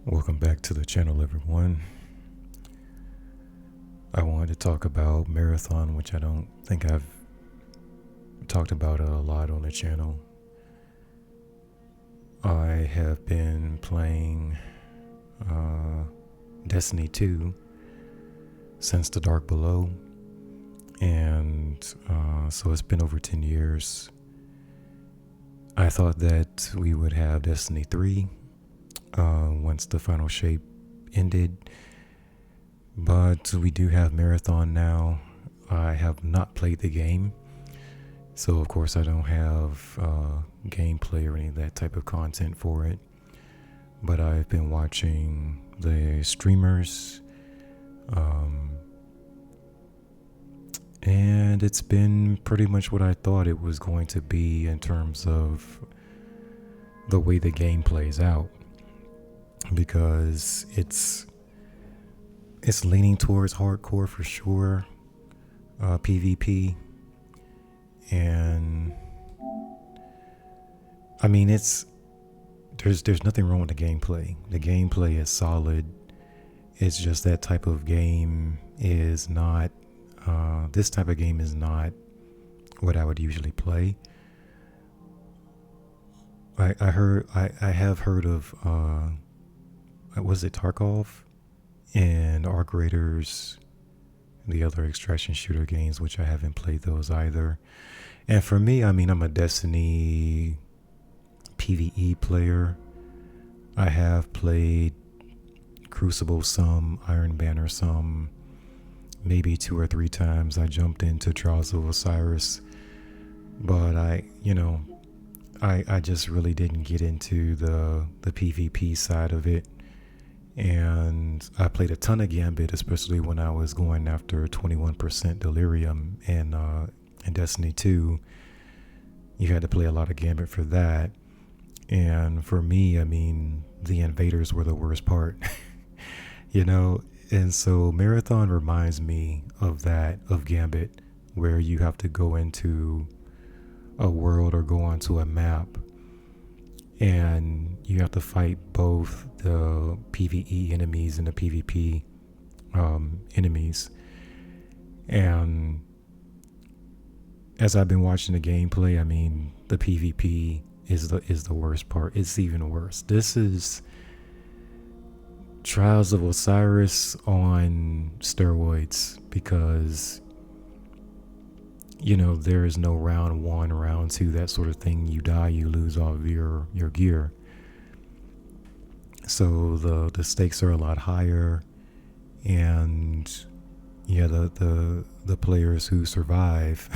Welcome back to the channel, everyone. I wanted to talk about Marathon, which I don't think I've talked about a lot on the channel. I have been playing Destiny 2 since The Dark Below, and so it's been over 10 years. I thought that we would have Destiny 3 once the final shape ended, but we do have Marathon now. I have not played the game, so of course I don't have gameplay or any of that type of content for it, but I've been watching the streamers, and it's been pretty much what I thought it was going to be in terms of the way the game plays out, because it's leaning towards hardcore for sure, PvP, and I mean there's nothing wrong with the gameplay. The gameplay is solid. It's just that type of game is not this type of game is not what I would usually play. I have heard of was it Tarkov and Arc Raiders, the other extraction shooter games, which I haven't played those either. And for me, I mean, I'm a Destiny PvE player. I have played Crucible some, Iron Banner some, maybe 2 or 3 times. I jumped into Trials of Osiris, but I just really didn't get into the PvP side of it. And I played a ton of Gambit, especially when I was going after 21% Delirium and in Destiny 2. You had to play a lot of Gambit for that. And for me, I mean, the invaders were the worst part, And so Marathon reminds me of that, of Gambit, where you have to go into a world or go onto a map, and you have to fight both the PvE enemies and the PvP enemies. And as I've been watching the gameplay, I mean, the PvP is the worst part. It's even worse. This is Trials of Osiris on steroids, because there is no round 1, round 2, that sort of thing. You die, you lose all of your gear. So the stakes are a lot higher, and yeah, the players who survive,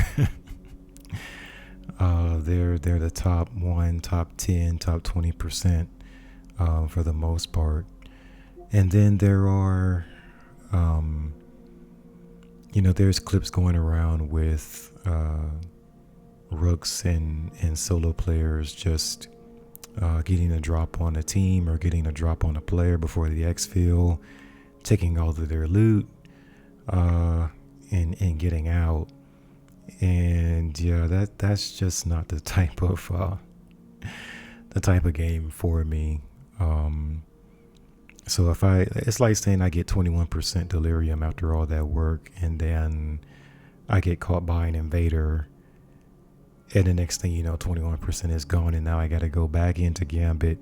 they're the top 1, top 10, top 20% for the most part. And then there are there's clips going around with rooks and solo players just getting a drop on a team or getting a drop on a player before the exfil, taking all of their loot, and getting out. And yeah, that's just not the type of game for me. So it's like saying I get 21% Delirium after all that work, and then I get caught by an invader, and the next thing you know, 21% is gone, and now I got to go back into Gambit,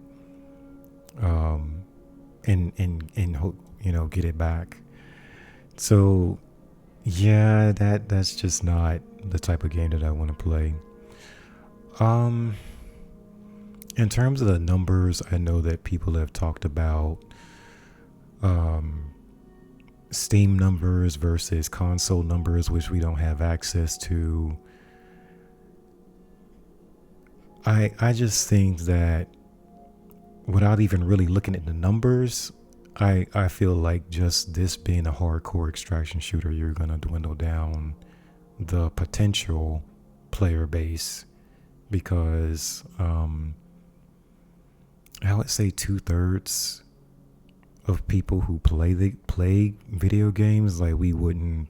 and hope, get it back. So yeah, that's just not the type of game that I want to play. In terms of the numbers, I know that people have talked about Steam numbers versus console numbers, which we don't have access to. I just think that without even really looking at the numbers, I feel like just this being a hardcore extraction shooter, you're gonna dwindle down the potential player base, because I would say 2/3 of people who play video games, like, we wouldn't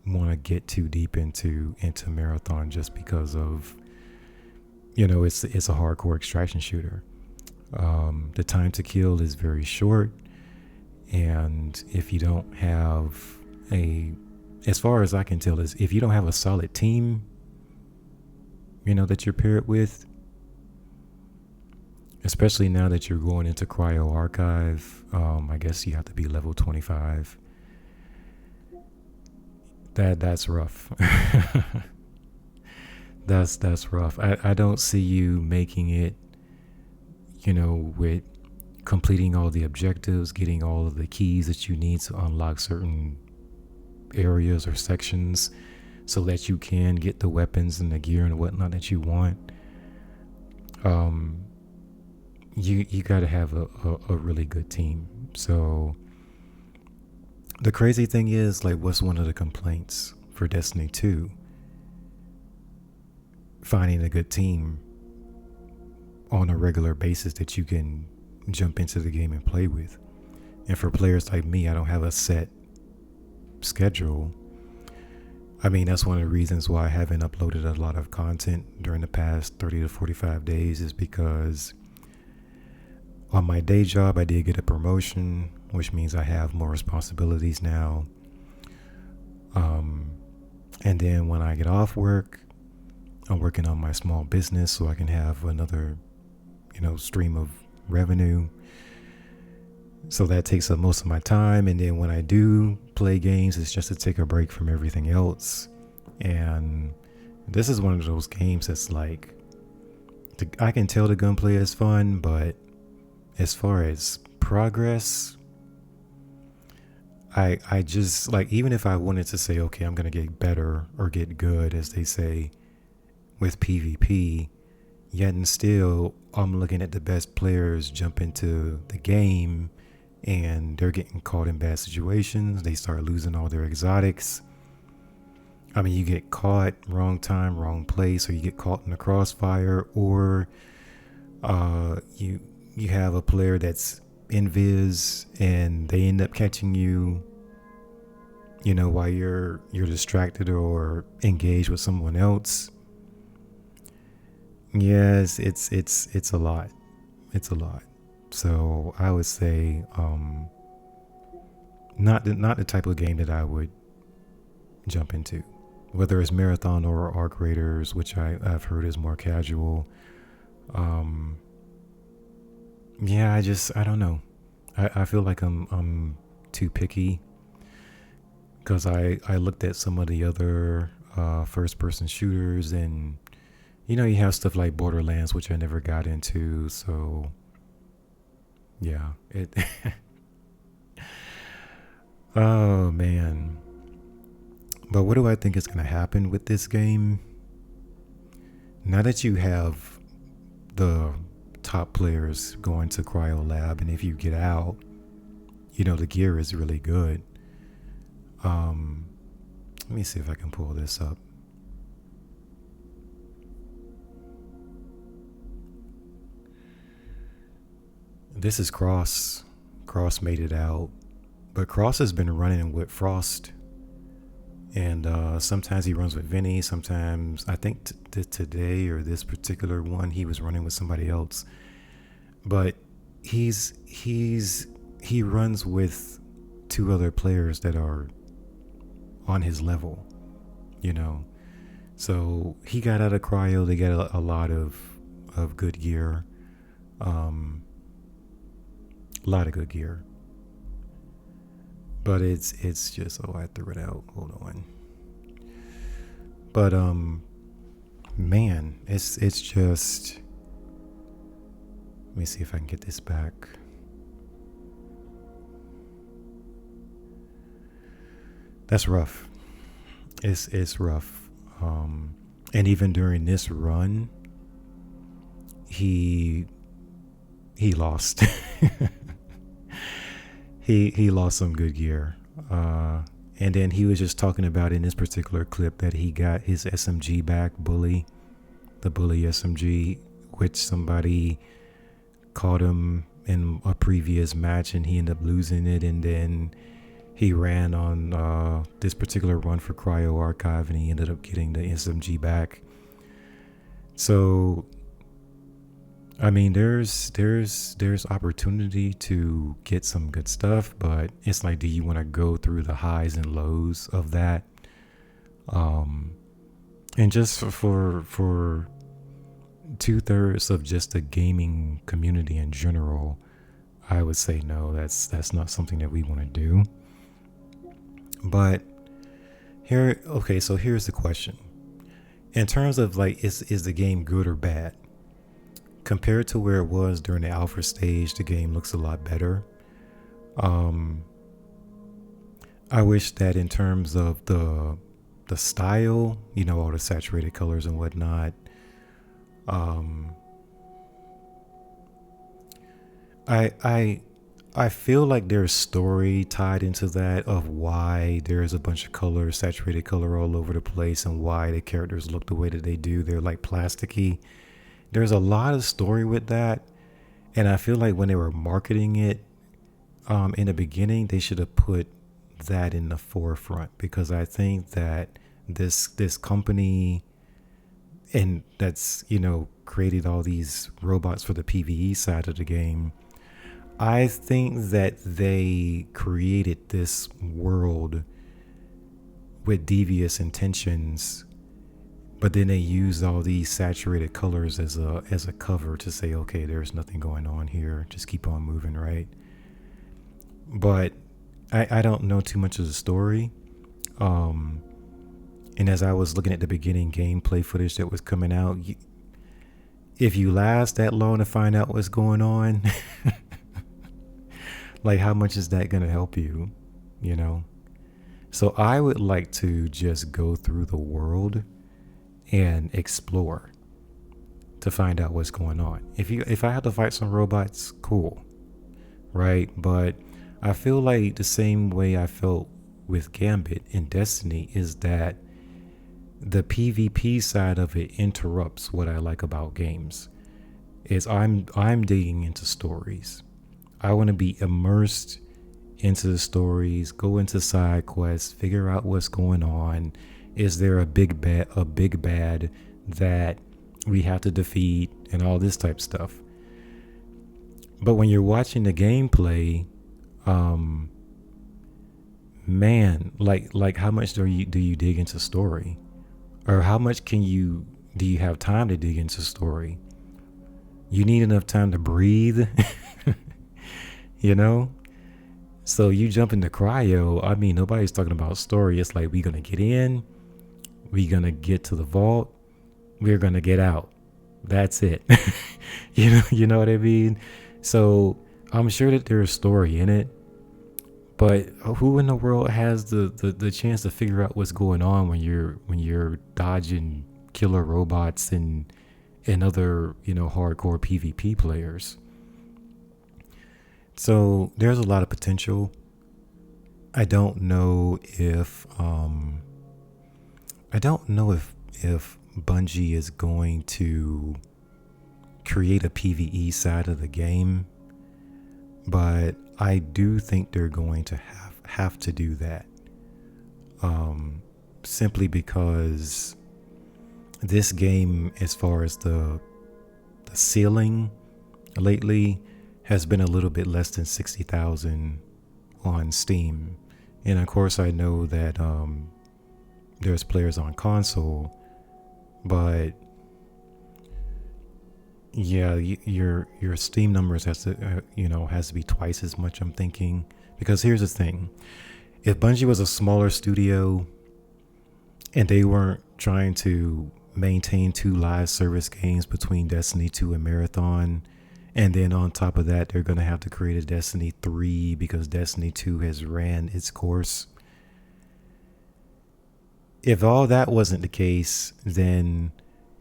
want to get too deep into Marathon, just because of it's a hardcore extraction shooter. The time to kill is very short, and if you don't have as far as I can tell, is if you don't have a solid team, that you're paired with, especially now that you're going into cryo archive, I guess you have to be level 25. That's rough. That's rough. I don't see you making it, with completing all the objectives, getting all of the keys that you need to unlock certain areas or sections so that you can get the weapons and the gear and whatnot that you want. You got to have a really good team. So the crazy thing is, like, what's one of the complaints for Destiny 2? Finding a good team on a regular basis that you can jump into the game and play with. And for players like me, I don't have a set schedule. I mean, that's one of the reasons why I haven't uploaded a lot of content during the past 30 to 45 days, is because on my day job, I did get a promotion, which means I have more responsibilities now. And then when I get off work, I'm working on my small business so I can have another, stream of revenue. So that takes up most of my time. And then when I do play games, it's just to take a break from everything else. And this is one of those games that's like, I can tell the gunplay is fun, but as far as progress, I just, like, even if I wanted to say, okay, I'm going to get better or get good, as they say, with PvP, yet and still, I'm looking at the best players jump into the game and they're getting caught in bad situations. They start losing all their exotics. I mean, you get caught wrong time, wrong place, or you get caught in the crossfire, or you have a player that's invis and they end up catching you, while you're distracted or engaged with someone else. Yes, it's a lot. It's a lot. So I would say, not the type of game that I would jump into, whether it's marathon or arc raiders, which I've heard is more casual. Yeah, I don't know. I feel like I'm too picky, because I looked at some of the other first person shooters, and you have stuff like Borderlands, which I never got into. So yeah, it oh man. But what do I think is going to happen with this game? Now that you have the top players going to Cryo Lab, and if you get out, the gear is really good. Let me see if I can pull this up. This is Cross. Cross made it out, but Cross has been running with Frost, and sometimes he runs with Vinny. Sometimes, I think today or this particular one, he was running with somebody else. But he runs with two other players that are on his level, So he got out of cryo. They got a lot of good gear. A lot of good gear. But it's just, I threw it out. Hold on. But man, it's just, let me see if I can get this back. That's rough. It's rough. And even during this run, he lost. He lost some good gear. And then he was just talking about in this particular clip that he got his SMG back, the Bully SMG, which somebody caught him in a previous match and he ended up losing it. And then he ran on this particular run for Cryo Archive and he ended up getting the SMG back. So I mean, there's opportunity to get some good stuff, but it's like, do you want to go through the highs and lows of that? Um, and just for 2/3 of just the gaming community in general, I would say no. That's not something that we want to do. But here, okay, so here's the question: in terms of like, is the game good or bad? Compared to where it was during the alpha stage, the game looks a lot better. Um, I wish that in terms of the style, all the saturated colors and whatnot, um, I I feel like there's story tied into that of why there's a bunch of color, saturated color all over the place, and why the characters look the way that they do. They're like plasticky. There's a lot of story with that, and I feel like when they were marketing it, in the beginning, they should have put that in the forefront, because I think that this company, and that's created all these robots for the PvE side of the game. I think that they created this world with devious intentions, but then they used all these saturated colors as a cover to say, okay, there's nothing going on here, just keep on moving, right? But I don't know too much of the story. Um, and as I was looking at the beginning gameplay footage that was coming out, if you last that long to find out what's going on, like how much is that going to help you, you know? So I would like to just go through the world and explore to find out what's going on. If I have to fight some robots, cool, right? But I feel like the same way I felt with Gambit in Destiny is that the PvP side of it interrupts what I like about games. Is I'm digging into stories. I want to be immersed into the stories, go into side quests, figure out what's going on. Is there a big bad that we have to defeat, and all this type stuff. But when you're watching the gameplay, um, man, like how much do you dig into story, or how much do you have time to dig into story? You need enough time to breathe, you know. So you jump into cryo. I mean, nobody's talking about story. It's like, we're gonna get in, we're gonna get to the vault, we're gonna get out. That's it. You know what I mean? So I'm sure that there's story in it, but who in the world has the chance to figure out what's going on when you're dodging killer robots and other hardcore PvP players? So there's a lot of potential. I don't know if Bungie is going to create a PvE side of the game, but I do think they're going to have to do that. Simply because this game, as far as the ceiling lately, has been a little bit less than 60,000 on Steam. And of course I know that there's players on console, but yeah, your Steam numbers has to be twice as much, I'm thinking. Because here's the thing: if Bungie was a smaller studio and they weren't trying to maintain 2 live service games between Destiny 2 and Marathon, and then on top of that they're going to have to create a Destiny 3 because Destiny 2 has ran its course. If all that wasn't the case, then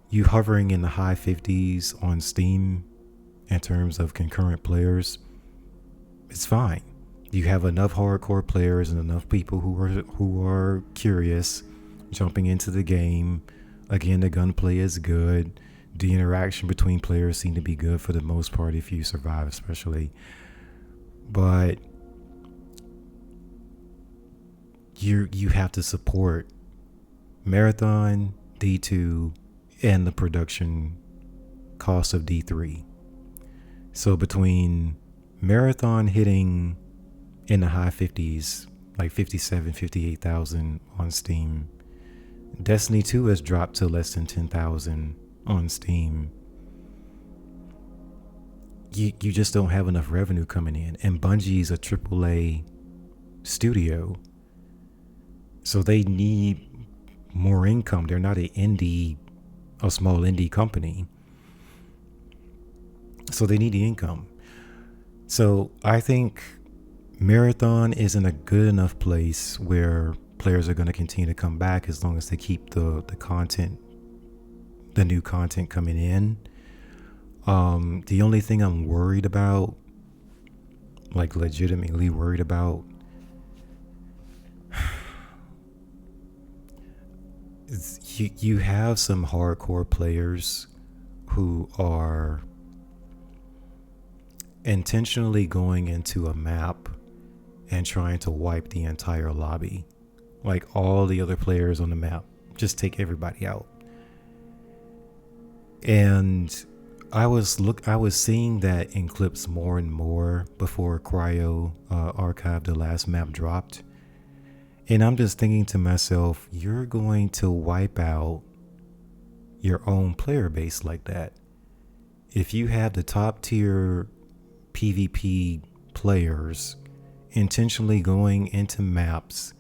you hovering in the high 50s on Steam in terms of concurrent players, it's fine. You have enough hardcore players and enough people who are curious jumping into the game. Again, the gunplay is good. The interaction between players seem to be good for the most part, if you survive especially. But you have to support Marathon, D2, and the production cost of D3. So between Marathon hitting in the high 50s, like 57, 58,000 on Steam, Destiny 2 has dropped to less than 10,000 on Steam. You just don't have enough revenue coming in. And Bungie's a AAA studio, so they need more income. They're not a small indie company, so they need the income. So I think Marathon is in a good enough place where players are going to continue to come back as long as they keep the content, the new content coming in. The only thing I'm worried about, like legitimately worried about, is you have some hardcore players who are intentionally going into a map and trying to wipe the entire lobby. Like all the other players on the map, just take everybody out. And I was seeing that in clips more and more before Cryo Archive, the last map, dropped. And I'm just thinking to myself, you're going to wipe out your own player base like that. If you have the top tier PvP players intentionally going into maps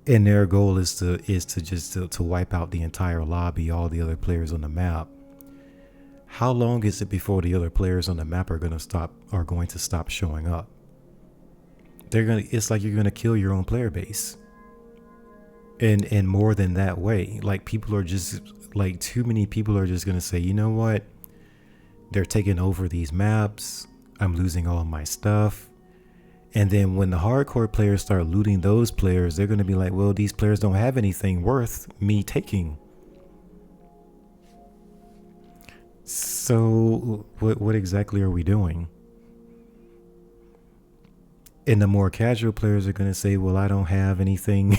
and their goal is to just wipe out the entire lobby, all the other players on the map, how long is it before the other players on the map are going to stop showing up? It's like you're going to kill your own player base. And more than that way, like people are just like, too many people are just going to say, you know what? They're taking over these maps. I'm losing all of my stuff. And then when the hardcore players start looting those players, they're going to be like, well, these players don't have anything worth me taking. So what exactly are we doing? And the more casual players are going to say, well, I don't have anything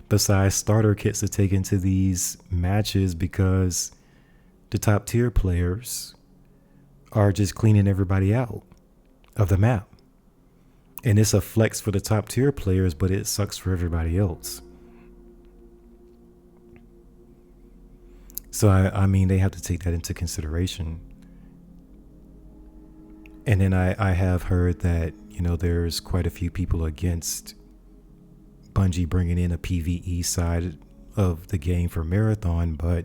besides starter kits to take into these matches because the top tier players are just cleaning everybody out of the map. And it's a flex for the top tier players, but it sucks for everybody else. So, I mean, they have to take that into consideration. And then I have heard that, you know, there's quite a few people against Bungie bringing in a PvE side of the game for Marathon, but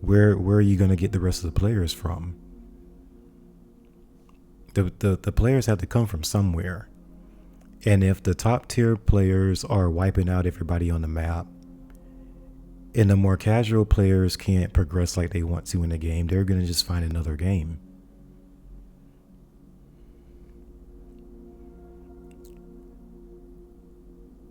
where are you going to get the rest of the players from? The players have to come from somewhere. And if the top tier players are wiping out everybody on the map, and the more casual players can't progress like they want to in the game, they're going to just find another game.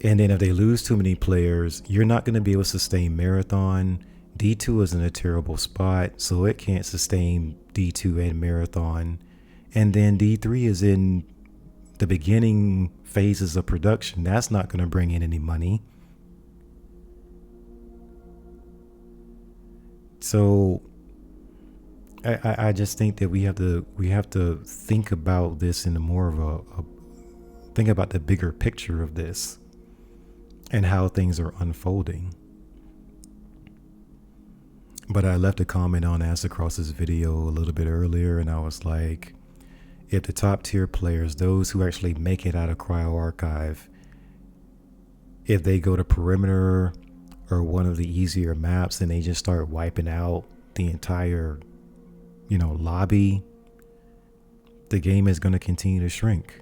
And then if they lose too many players, you're not going to be able to sustain Marathon. D2 is in a terrible spot, so it can't sustain D2 and Marathon. And then D3 is in the beginning phases of production. That's not going to bring in any money. So I just think that we have to think about this in a more of think about the bigger picture of this and how things are unfolding. But I left a comment on Ask Across's video a little bit earlier, and I was like, if the top tier players, those who actually make it out of Cryo Archive, if they go to Perimeter or one of the easier maps and they just start wiping out the entire, lobby, the game is going to continue to shrink.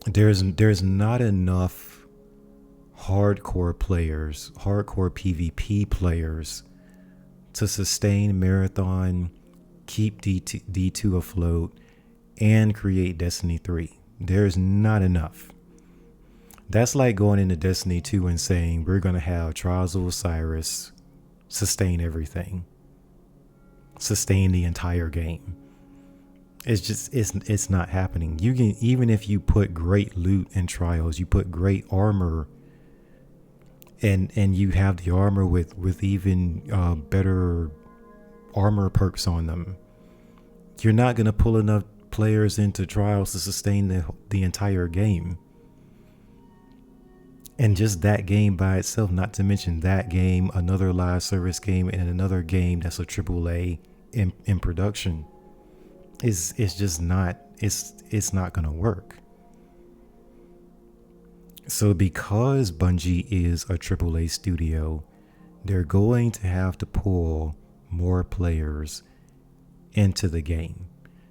There's not enough hardcore players, hardcore PvP players to sustain Marathon, keep D2 afloat, and create Destiny 3. There's not enough. That's like going into Destiny 2 and saying, we're going to have Trials of Osiris sustain everything. Sustain the entire game. It's not happening. You can, even if you put great loot in Trials, you put great armor and you have the armor with even better armor perks on them. You're not going to pull enough players into trials to sustain the entire game. And just that game by itself, not to mention that game, another live service game, and another game that's a AAA in production, is just not, it's not going to work. So because Bungie is a AAA studio, they're going to have to pull more players into the game.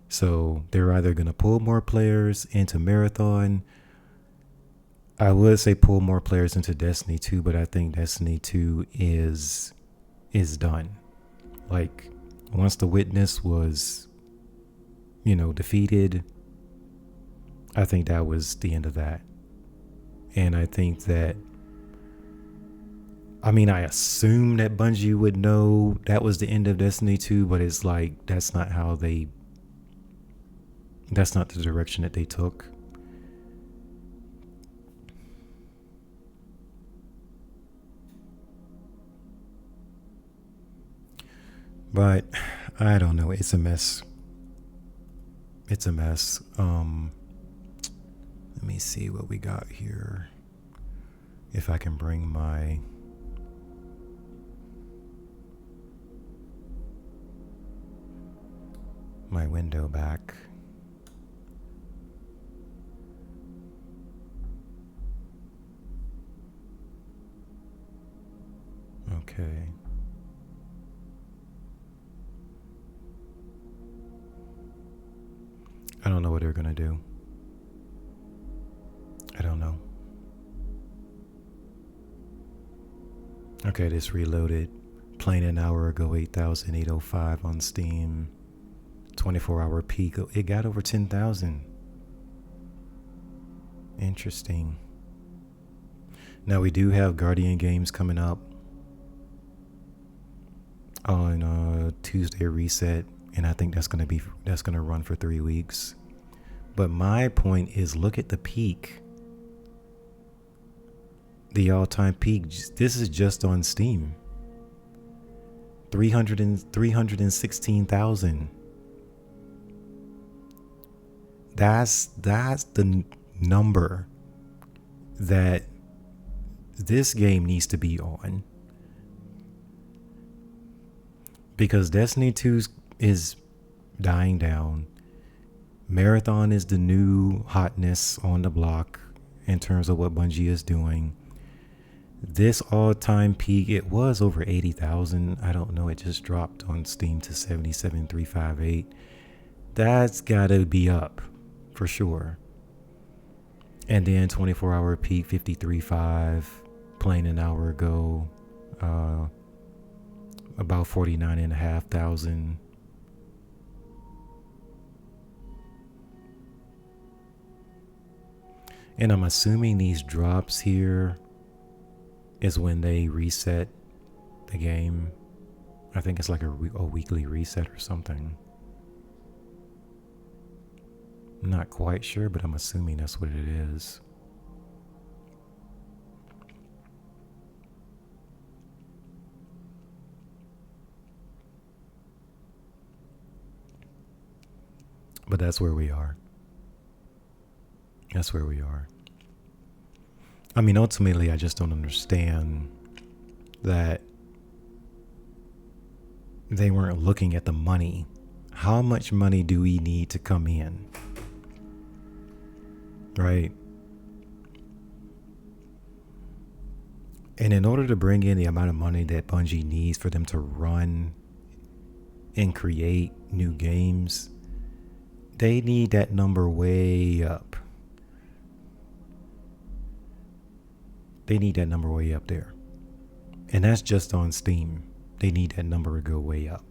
So they're either going to pull more players into Marathon. I would say pull more players into Destiny 2, but I think Destiny 2 is done. Like, once the Witness was, defeated, I think that was the end of that. And I think that, I assume that Bungie would know that was the end of Destiny 2, but it's like, that's not the direction that they took. But I don't know. It's a mess. Let me see what we got here. If I can bring my window back. Okay. I don't know what they're gonna do. I don't know. Okay, this reloaded. Playing an hour ago, 8,805 on Steam. 24-hour peak. It got over 10,000. Interesting. Now we do have Guardian games coming up on Tuesday reset, and I think that's gonna run for 3 weeks. But my point is, look at the peak. The all-time peak. This is just on Steam. 316,000. That's the number that this game needs to be on. Because Destiny 2 is dying down. Marathon is the new hotness on the block in terms of what Bungie is doing. This all-time peak, it was over 80,000. I don't know, it just dropped on Steam to 77,358. That's gotta be up for sure. And then 24-hour peak, 53.5. Playing an hour ago, about 49,500. And I'm assuming these drops here is when they reset the game. I think it's like a weekly reset or something. I'm not quite sure, but I'm assuming that's what it is. But that's where we are. That's where we are. Ultimately, I just don't understand that they weren't looking at the money. How much money do we need to come in? Right? And in order to bring in the amount of money that Bungie needs for them to run and create new games, they need that number way up. They need that number way up there. And that's just on Steam. They need that number to go way up.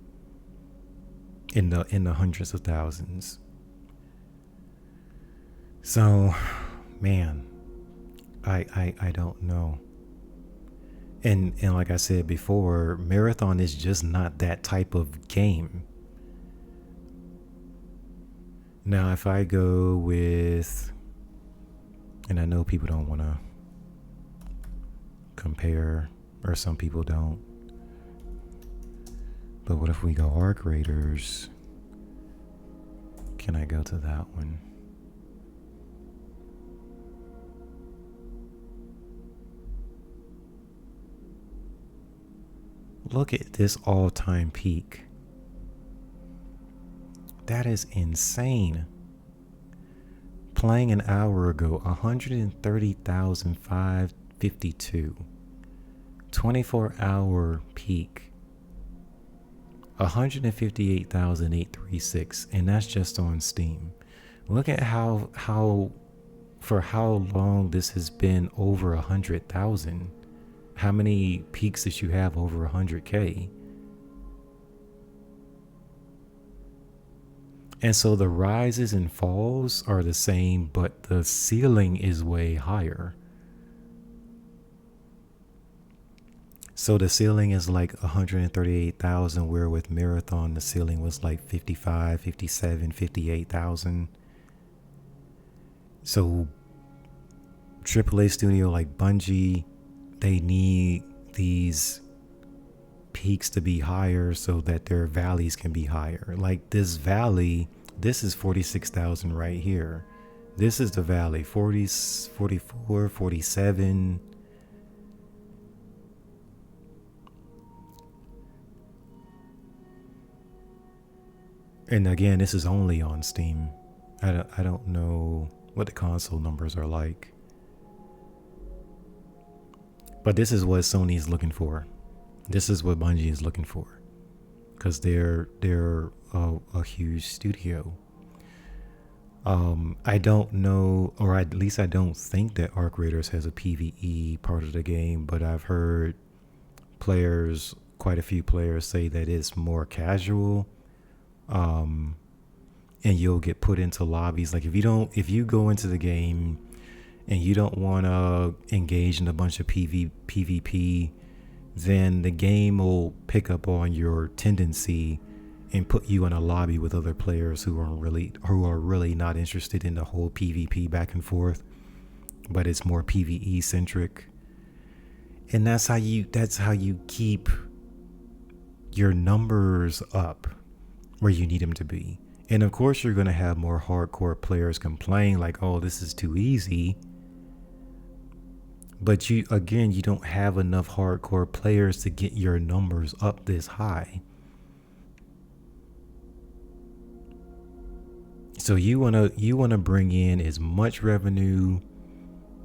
In the hundreds of thousands. So, man, I don't know. And like I said before, Marathon is just not that type of game. Now, if I go with, and I know people don't want to compare, or some people don't. But what if we go arc raiders? Can I go to that one? Look at this all-time peak. That is insane. Playing an hour ago, 130,552. 24-hour peak, 158,836, and that's just on Steam. Look at how for how long this has been over 100,000. How many peaks that you have over 100K? And so the rises and falls are the same, but the ceiling is way higher. So the ceiling is like 138,000, where with Marathon, the ceiling was like 55, 57, 58,000. So AAA studio like Bungie, they need these peaks to be higher so that their valleys can be higher. Like this valley, this is 46,000 right here. This is the valley, 40, 44, 47. And again, this is only on Steam. I don't know what the console numbers are like. But this is what Sony's looking for. This is what Bungie is looking for. Because they're a huge studio. I don't know, or at least I don't think that Arc Raiders has a PvE part of the game, but I've heard players, quite a few players, say that it's more casual. And you'll get put into lobbies. Like if you go into the game and you don't want to engage in a bunch of PvP, then the game will pick up on your tendency and put you in a lobby with other players who are really not interested in the whole PvP back and forth, but it's more PvE centric. And that's how you keep your numbers up where you need them to be. And of course you're going to have more hardcore players complain like, oh, this is too easy. But you don't have enough hardcore players to get your numbers up this high. So you want to bring in as much revenue,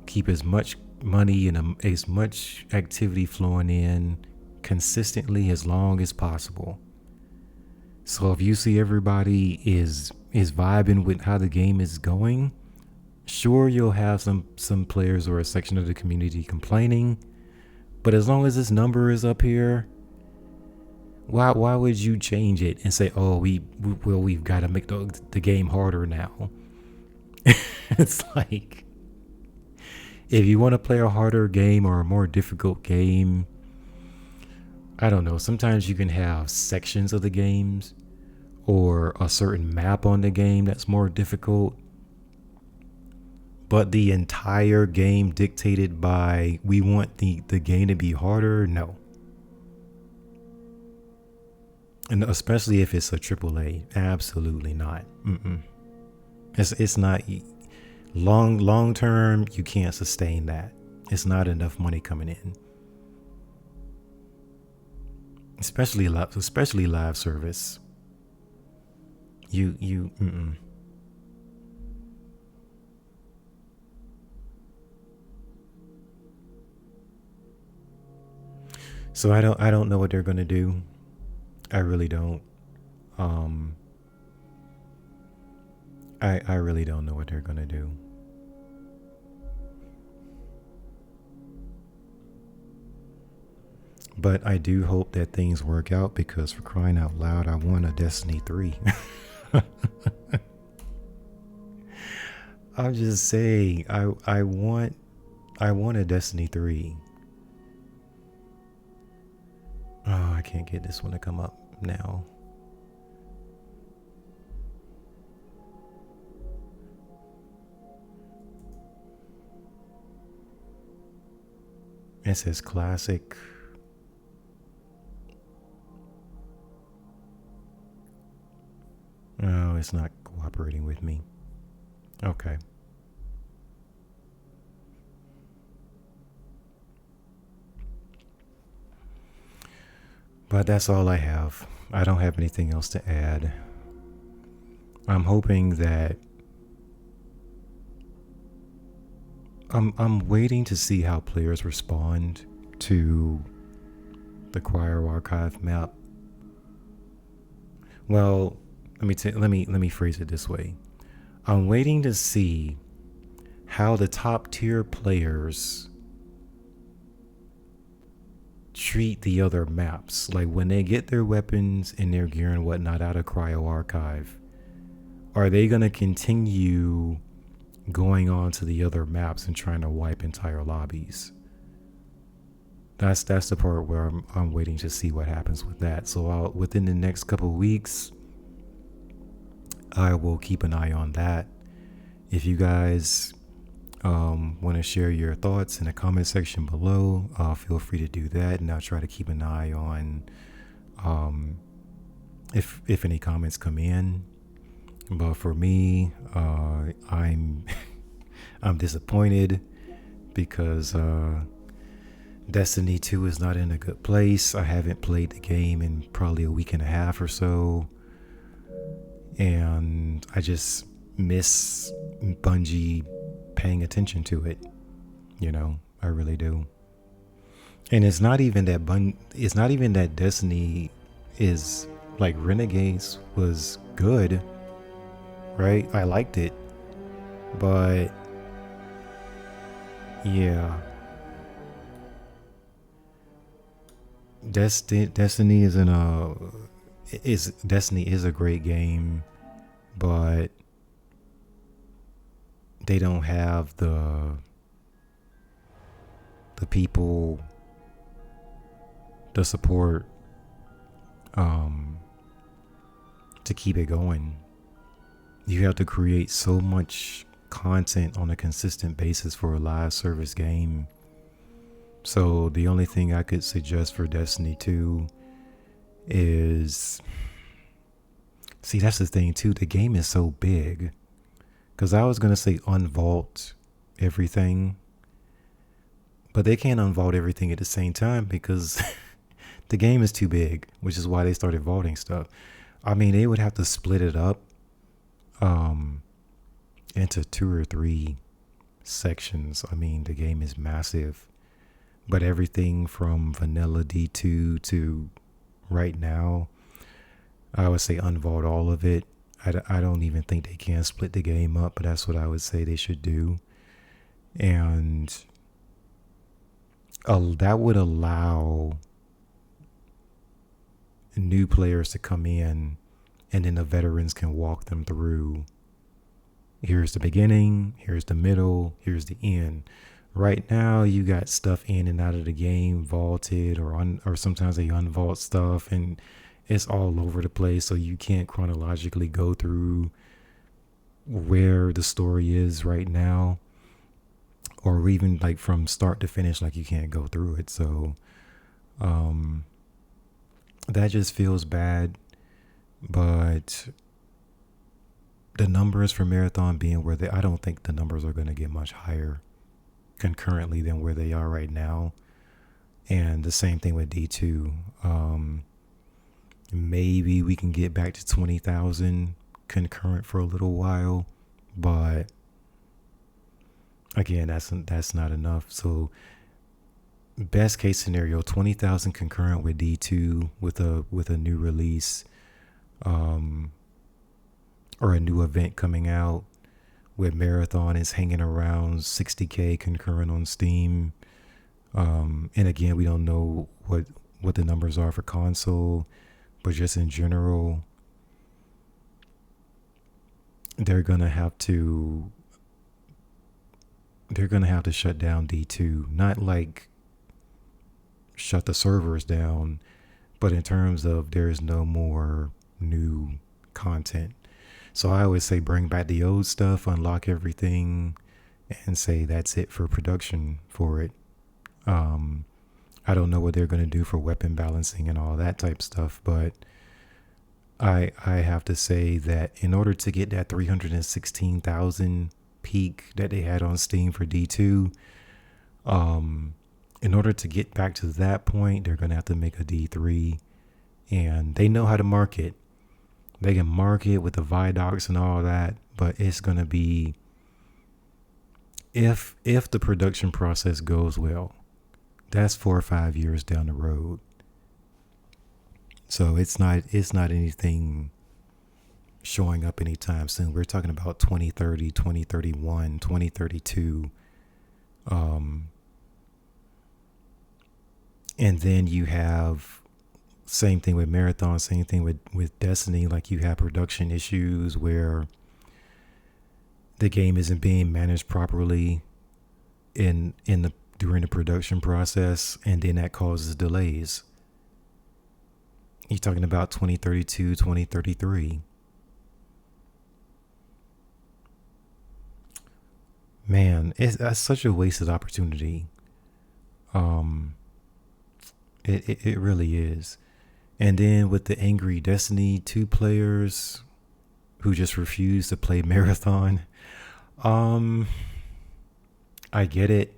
keep as much money and as much activity flowing in consistently as long as possible. So if you see everybody is vibing with how the game is going, sure, you'll have some players or a section of the community complaining, but as long as this number is up here, why would you change it and say, oh, we've got to make the game harder now? It's like, if you want to play a harder game or a more difficult game, I don't know, sometimes you can have sections of the games or a certain map on the game that's more difficult. But the entire game dictated by, we want the game to be harder? No. And especially if it's a AAA, absolutely not. It's not long term. You can't sustain that. It's not enough money coming in. Especially live service. So I don't know what they're gonna do. I really don't. I really don't know what they're gonna do. But I do hope that things work out, because for crying out loud, I want a Destiny 3. I'm just saying, I want a Destiny 3. Oh, I can't get this one to come up now. It says classic. Oh, it's not cooperating with me. Okay. But that's all I have. I don't have anything else to add. I'm hoping that I'm waiting to see how players respond to the Choir Archive map. Well, let me phrase it this way. I'm waiting to see how the top tier players treat the other maps. Like when they get their weapons and their gear and whatnot out of Cryo Archive, are they going to continue going on to the other maps and trying to wipe entire lobbies? That's the part where I'm waiting to see what happens with that. So within the next couple of weeks, I will keep an eye on that. If you guys want to share your thoughts in the comment section below, feel free to do that, and I'll try to keep an eye on if any comments come in. But for me, I'm disappointed because Destiny 2 is not in a good place. I haven't played the game in probably a week and a half or so, and I just miss Bungie paying attention to it. I really do. And it's not even that Destiny is like Renegades was good, right? I liked it, but yeah, Destiny is Destiny is a great game, but they don't have the people, the support to keep it going. You have to create so much content on a consistent basis for a live service game. So the only thing I could suggest for Destiny 2 is, see, that's the thing too, the game is so big. Because I was going to say unvault everything, but they can't unvault everything at the same time because the game is too big, which is why they started vaulting stuff. I mean, they would have to split it up into 2 or 3 sections. I mean, the game is massive, but everything from vanilla D2 to right now, I would say unvault all of it. I don't even think they can split the game up, but that's what I would say they should do. And that would allow new players to come in, and then the veterans can walk them through. Here's the beginning, here's the middle, here's the end. Right now, you got stuff in and out of the game, vaulted, or sometimes they unvault stuff, and it's all over the place, so you can't chronologically go through where the story is right now, or even like from start to finish, like you can't go through it. So that just feels bad. But the numbers for Marathon being where I don't think the numbers are going to get much higher concurrently than where they are right now. And the same thing with D2. Maybe we can get back to 20,000 concurrent for a little while, but again, that's not enough. So best case scenario, 20,000 concurrent with D2 with a new release, or a new event coming out. With Marathon is hanging around 60K concurrent on Steam. And again, we don't know what the numbers are for console, but just in general, they're gonna have to shut down D2. Not like shut the servers down, but in terms of there's no more new content. So I always say bring back the old stuff, unlock everything, and say that's it for production for it. I don't know what they're going to do for weapon balancing and all that type stuff, but I have to say that in order to get that 316,000 peak that they had on Steam for D2, in order to get back to that point, they're going to have to make a D3, and they know how to market. They can market with the Vidocs and all that, but it's going to be, if the production process goes well, that's 4 or 5 years down the road. So it's not anything showing up anytime soon. We're talking about 2030, 2031, 2032. And then you have same thing with Marathon, same thing with Destiny. Like, you have production issues where the game isn't being managed properly during the production process, and then that causes delays. You're talking about 2032, 2033. Man, that's such a wasted opportunity. It really is. And then with the angry Destiny 2 players who just refuse to play Marathon, I get it.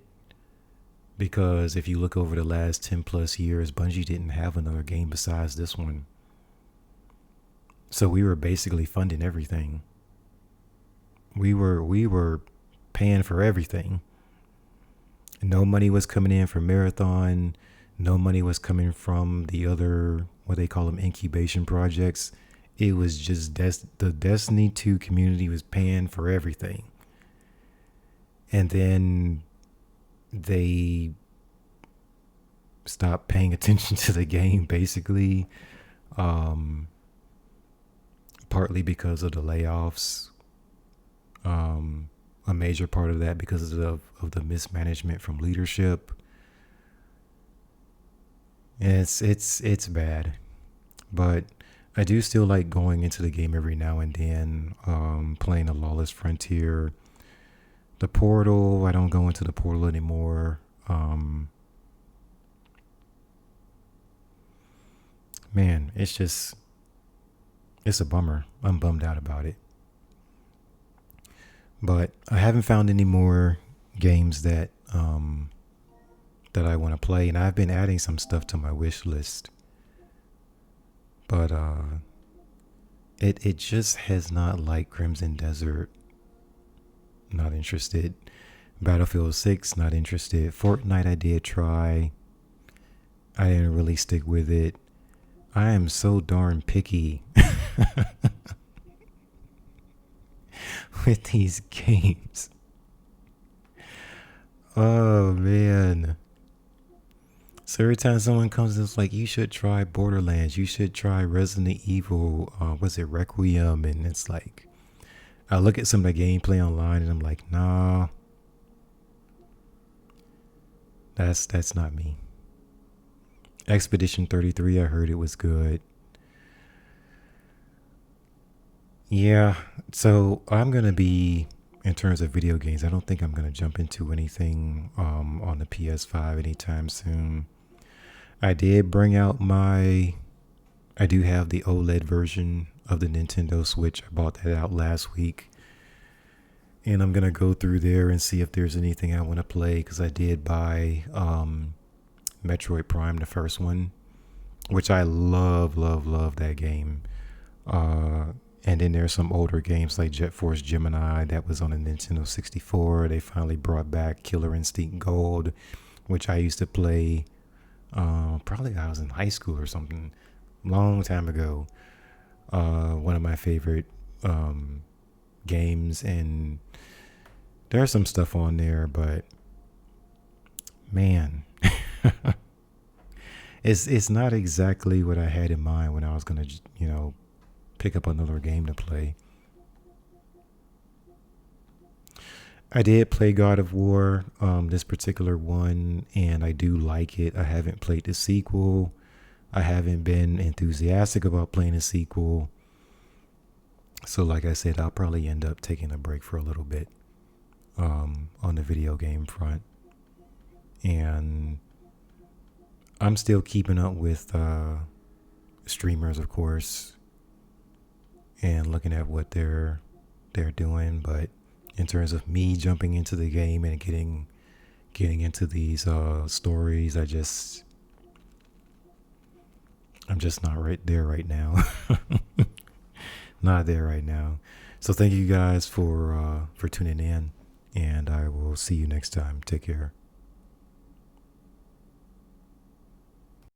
Because if you look over the last 10 plus years, Bungie didn't have another game besides this one. So we were basically funding everything. We were paying for everything. No money was coming in for Marathon. No money was coming from the other, what they call them, incubation projects. It was just the Destiny 2 community was paying for everything. And then they stopped paying attention to the game, basically, partly because of the layoffs, a major part of that because of the mismanagement from leadership. And it's bad, but I do still like going into the game every now and then, playing a Lawless Frontier. The Portal, I don't go into the Portal anymore. Man, it's a bummer. I'm bummed out about it. But I haven't found any more games that I want to play, and I've been adding some stuff to my wish list. But it just has not liked Crimson Desert. Not interested. Battlefield 6, not interested. Fortnite, I did try. I didn't really stick with it. I am so darn picky with these games. Oh, man. So every time someone comes and it's like, you should try Borderlands, you should try Resident Evil, was it Requiem? And it's like, I look at some of the gameplay online and I'm like, nah, that's not me. Expedition 33, I heard it was good. Yeah, so I'm going to be, in terms of video games, I don't think I'm going to jump into anything on the PS5 anytime soon. I did bring out I do have the OLED version of the Nintendo Switch. I bought that out last week. And I'm going to go through there and see if there's anything I want to play, because I did buy Metroid Prime, the first one, which I love that game. And then there's some older games like Jet Force Gemini that was on the Nintendo 64. They finally brought back Killer Instinct Gold, which I used to play probably I was in high school or something, long time ago. One of my favorite games, and there's some stuff on there, but man, it's not exactly what I had in mind when I was gonna, pick up another game to play. I did play God of War, this particular one, and I do like it. I haven't played the sequel. I haven't been enthusiastic about playing the sequel. So like I said, I'll probably end up taking a break for a little bit on the video game front. And I'm still keeping up with streamers, of course, and looking at what they're doing. But in terms of me jumping into the game and getting into these stories, I'm just not right there right now. Not there right now. So thank you guys for tuning in, and I will see you next time. Take care.